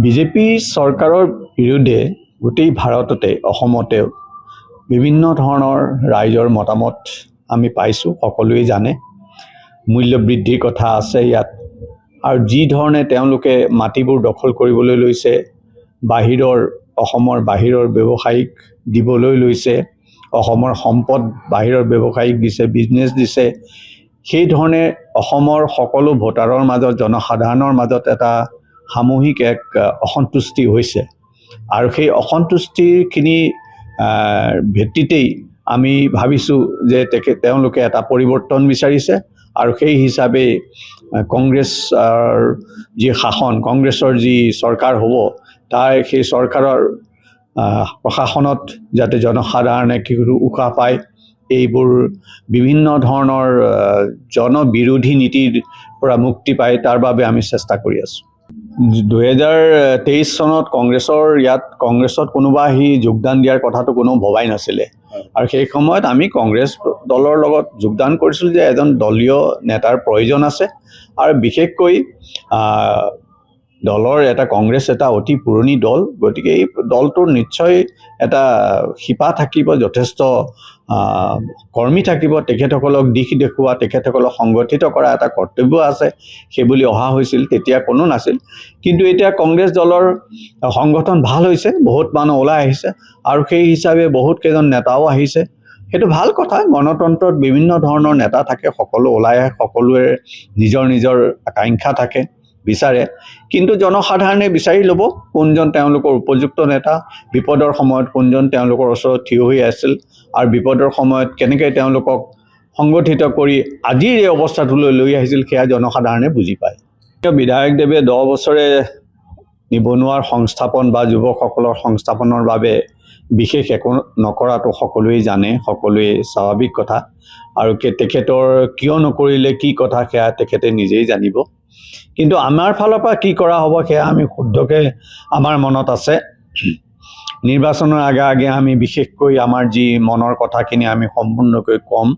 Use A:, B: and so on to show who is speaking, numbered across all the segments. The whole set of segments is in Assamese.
A: বিজেপি চৰকাৰৰ বিৰুদ্ধে গোটেই ভাৰততে অসমতেও বিভিন্ন ধৰণৰ ৰাইজৰ মতামত আমি পাইছোঁ। সকলোৱে জানে মূল্য বৃদ্ধিৰ কথা আছে ইয়াত, আৰু যি ধৰণে তেওঁলোকে মাটিবোৰ দখল কৰিবলৈ লৈছে, অসমৰ বাহিৰৰ ব্যৱসায়িক দিবলৈ লৈছে, অসমৰ সম্পদ বাহিৰৰ ব্যৱসায়িক দিছে, বিজনেছ দিছে, সেই ধৰণে অসমৰ সকলো ভোটাৰৰ মাজত, জনসাধাৰণৰ মাজত এটা সামূহিক এক অসন্তুষ্টি হৈছে। আৰু সেই অসন্তুষ্টিখিনি ভিত্তিতেই আমি ভাবিছোঁ যে তেওঁলোকে এটা পৰিৱৰ্তন বিচাৰিছে, আৰু সেই হিচাপে কংগ্ৰেছৰ যি শাসন, কংগ্ৰেছৰ যি চৰকাৰ হ'ব, সেই চৰকাৰৰ প্ৰশাসনত যাতে জনসাধাৰণে উশাহ পায়, এইবোৰ বিভিন্ন ধৰণৰ জনবিৰোধী নীতিৰ পৰা মুক্তি পায়, তাৰ বাবে আমি চেষ্টা কৰি আছোঁ। 2023 চনত কংগ্ৰেছত কোনোবা যোগদান দিয়াৰ কথাটো কোনো ভবাই নাছিলে, আৰু সেই সময়ত আমি কংগ্ৰেছ দলৰ লগত যোগদান কৰিছিলোঁ যে এজন দলীয় নেতাৰ প্ৰয়োজন আছে, আৰু বিশেষকৈ কংগ্ৰেছ এটা অতি পুৰণি দল, গতিকে এই দলটোৰ নিশ্চয় এটা শিপা থাকিব, যথেষ্ট কৰ্মী থাকিব, তেখেতসকলক দিশ দেখুওৱা, তেখেতসকলক সংগঠিত কৰা এটা কৰ্তব্য আছে, সেইবুলি অহা হৈছিল। তেতিয়া কোনো নাছিল, কিন্তু এতিয়া কংগ্ৰেছ দলৰ সংগঠন ভাল হৈছে, বহুত মানুহ ওলাই আহিছে, আৰু সেই হিচাপে বহুত কেইজন নেতাও আহিছে। সেইটো ভাল কথা। গণতন্ত্ৰত বিভিন্ন ধৰণৰ নেতা থাকে, সকলো ওলাই আহে, সকলোৰে নিজৰ নিজৰ আকাংক্ষা থাকে, বিচাৰে, কিন্তু জনসাধাৰণে বিচাৰি ল'ব কোনজন তেওঁলোকৰ উপযুক্ত নেতা, বিপদৰ সময়ত কোনজন তেওঁলোকৰ ওচৰত থিয় হৈ আছিল, আৰু বিপদৰ সময়ত কেনেকৈ তেওঁলোকক সংগঠিত কৰি আজিৰ এই অৱস্থাটোলৈ লৈ আহিছিল, সেয়া জনসাধাৰণে বুজি পায়। বিধায়কদেৱে 10 বছৰে নিবনুৱাৰ সংস্থাপন বা যুৱকসকলৰ সংস্থাপনৰ বাবে বিশেষ একো নকৰাটো সকলোৱে জানে, সকলোৱে স্বাভাৱিক কথা, আৰু তেখেতৰ কিয় নকৰিলে, কি কথা, সেয়া তেখেতে নিজেই জানিব। কিন্তু আমাৰ ফালৰ পৰা কি কৰা হ'ব সেয়া আমি শুদ্ধকৈ আমাৰ মনত আছে। নিৰ্বাচনৰ আগে আমি বিশেষকৈ আমাৰ যি মনৰ কথাখিনি আমি সম্পূৰ্ণকৈ ক'ম।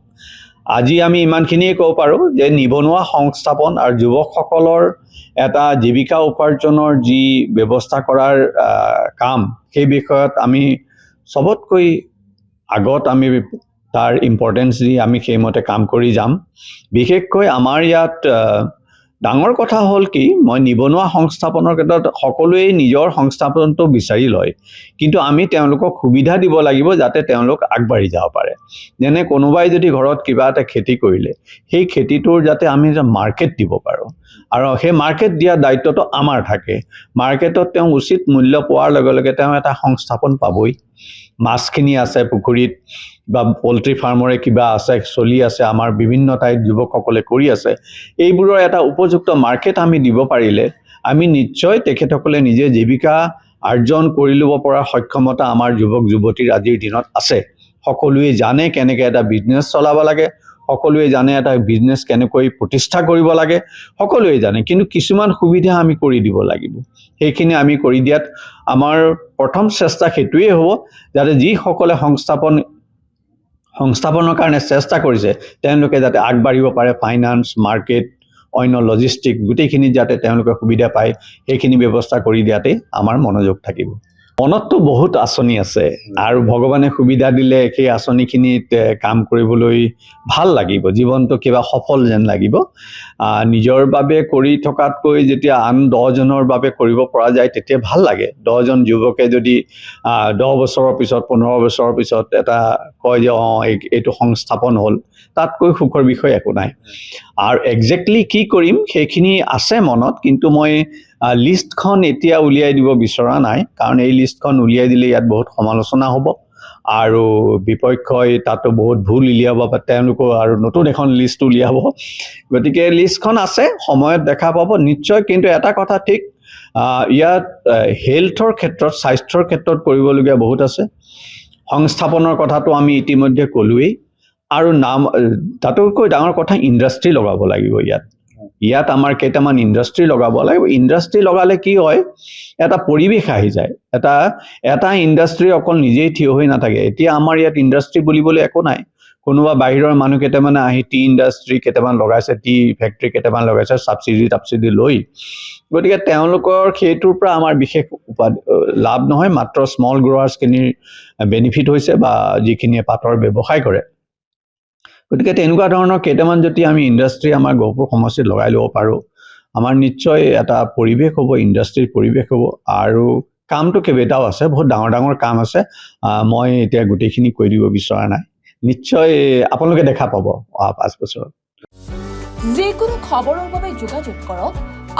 A: আজি আমি ইমানখিনিয়ে ক'ব পাৰোঁ যে নিবনুৱা সংস্থাপন আৰু যুৱকসকলৰ এটা জীৱিকা উপাৰ্জনৰ যি ব্যৱস্থা কৰাৰ কাম, সেই বিষয়ত আমি চবতকৈ আগত আমি তাৰ ইম্পৰ্টেঞ্চ দি আমি সেইমতে কাম কৰি যাম। বিশেষকৈ আমাৰ ইয়াত ডাঙৰ কথা হ'ল কি, মই নিবনুৱা সংস্থাপনৰ ক্ষেত্ৰত সকলোৱে নিজৰ সংস্থাপনটো বিচাৰি লয়, কিন্তু আমি তেওঁলোকক সুবিধা দিব লাগিব যাতে তেওঁলোক আগবাঢ়ি যাব পাৰে। যেনে কোনোবাই যদি ঘৰত কিবা এটা খেতি কৰিলে, সেই খেতিটোৰ যাতে আমি মাৰ্কেট দিব পাৰোঁ, আৰু সেই মাৰ্কেট দিয়াৰ দায়িত্বটো আমাৰ থাকে। মাৰ্কেটত তেওঁ উচিত মূল্য পোৱাৰ লগে লগে তেওঁ এটা সংস্থাপন পাবই। মাছখিনি আছে পুখুৰীত, বা পল্ট্ৰি ফাৰ্মৰে কিবা আছে, চলি আছে, আমাৰ বিভিন্ন ঠাইত যুৱকসকলে কৰি আছে, এইবোৰৰ এটা উপযুক্ত মাৰ্কেট আমি দিব পাৰিলে আমি নিশ্চয় তেখেতসকলে নিজে জীৱিকা আৰ্জন কৰি ল'ব পৰা সক্ষমতা আমাৰ যুৱক যুৱতীৰ আজিৰ দিনত আছে। সকলোৱে জানে কেনেকৈ এটা বিজনেছ চলাব লাগে, সকলোৱে জানে এটা বিজনেছ কেনেকৈ প্ৰতিষ্ঠা কৰিব লাগে, সকলোৱে জানে, কিন্তু কিছুমান সুবিধা আমি কৰি দিব লাগিব। সেইখিনি আমি কৰি দিয়াত আমাৰ প্ৰথম চেষ্টা সেইটোৱেই হ'ব, যাতে যিসকলে সংস্থাপনৰ কাৰণে চেষ্টা কৰিছে তেওঁলোকে যাতে আগবাঢ়িব পাৰে। ফাইনান্স, মাৰ্কেট, অন্য লজিষ্টিক, গোটেইখিনিত যাতে তেওঁলোকে সুবিধা পায়, সেইখিনি ব্যৱস্থা কৰি দিয়াতেই আমাৰ মনোযোগ থাকিব। মনততো বহুত আঁচনি আছে, আৰু ভগৱানে সুবিধা দিলে সেই আঁচনিখিনিত কাম কৰিবলৈ ভাল লাগিব, জীৱনটো কিবা সফল যেন লাগিব। নিজৰ বাবে কৰি থকাতকৈ যেতিয়া আন 10জনৰ বাবে কৰিব পৰা যায় তেতিয়া ভাল লাগে। 10জন যুৱকে যদি 10 বছৰৰ পিছত, 15 বছৰৰ পিছত এটা কয় যে এইটো সংস্থাপন হ'ল, তাতকৈ সুখৰ বিষয় একো নাই। আৰু একজেক্টলি কি কৰিম সেইখিনি আছে মনত, কিন্তু মই লিষ্টখন এতিয়া উলিয়াই দিব বিচৰা নাই, কাৰণ এই লিষ্টখন উলিয়াই দিলে ইয়াত বহুত সমালোচনা হ'ব, আৰু বিপক্ষই তাতো বহুত ভুল উলিয়াব, বা তেওঁলোকো আৰু নতুন এখন লিষ্ট উলিয়াব। গতিকে লিষ্টখন আছে, সময়ত দেখা পাব নিশ্চয়। কিন্তু এটা কথা ঠিক, ইয়াত হেল্থৰ ক্ষেত্ৰত, স্বাস্থ্যৰ ক্ষেত্ৰত কৰিবলগীয়া বহুত আছে। সংস্থাপনৰ কথাটো আমি ইতিমধ্যে ক'লোৱেই, আৰু তাতোতকৈ ডাঙৰ কথা ইণ্ডাষ্ট্ৰী লগাব লাগিব। ইয়াত আমাৰ কেইটামান ইণ্ডাষ্ট্ৰী লগাব লাগিব। ইণ্ডাষ্ট্ৰী লগালে কি হয়, এটা পৰিৱেশ আহি যায়। এটা ইণ্ডাষ্ট্ৰী অকল নিজেই থিয় হৈ নাথাকে। এতিয়া আমাৰ ইয়াত ইণ্ডাষ্ট্ৰী বুলিবলৈ একো নাই, কোনোবা বাহিৰৰ মানুহ কেইটামানে আহি টি ইণ্ডাষ্ট্ৰী কেইটামান লগাইছে, টি ফেক্টৰী কেইটামান লগাইছে ছাবচিডি লৈ। গতিকে তেওঁলোকৰ সেইটোৰ পৰা আমাৰ বিশেষ লাভ নহয়, মাত্ৰ স্মল গ্ৰ'ৱাৰ্ছখিনিৰ বেনিফিট হৈছে বা যিখিনিয়ে পাতৰ ব্যৱসায় কৰে। গতিকে তেনেকুৱা ধৰণৰ কেইটামান যদি আমি ইণ্ডাষ্ট্ৰী আমাৰ গহপুৰ সমষ্টিত লগাই ল'ব পাৰোঁ, আমাৰ নিশ্চয় এটা পৰিৱেশ হ'ব, ইণ্ডাষ্ট্ৰীৰ পৰিৱেশ হ'ব। আৰু কামটো কেইবাটাও আছে, বহুত ডাঙৰ ডাঙৰ কাম আছে, মই এতিয়া গোটেইখিনি কৈ দিব বিচৰা নাই। নিশ্চয় আপোনালোকে দেখা পাব অহা 5 বছৰত।
B: যিকোনো খবৰৰ বাবে যোগাযোগ কৰক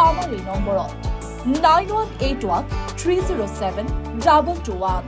B: আমাৰ এই নম্বৰত 9181 307 221।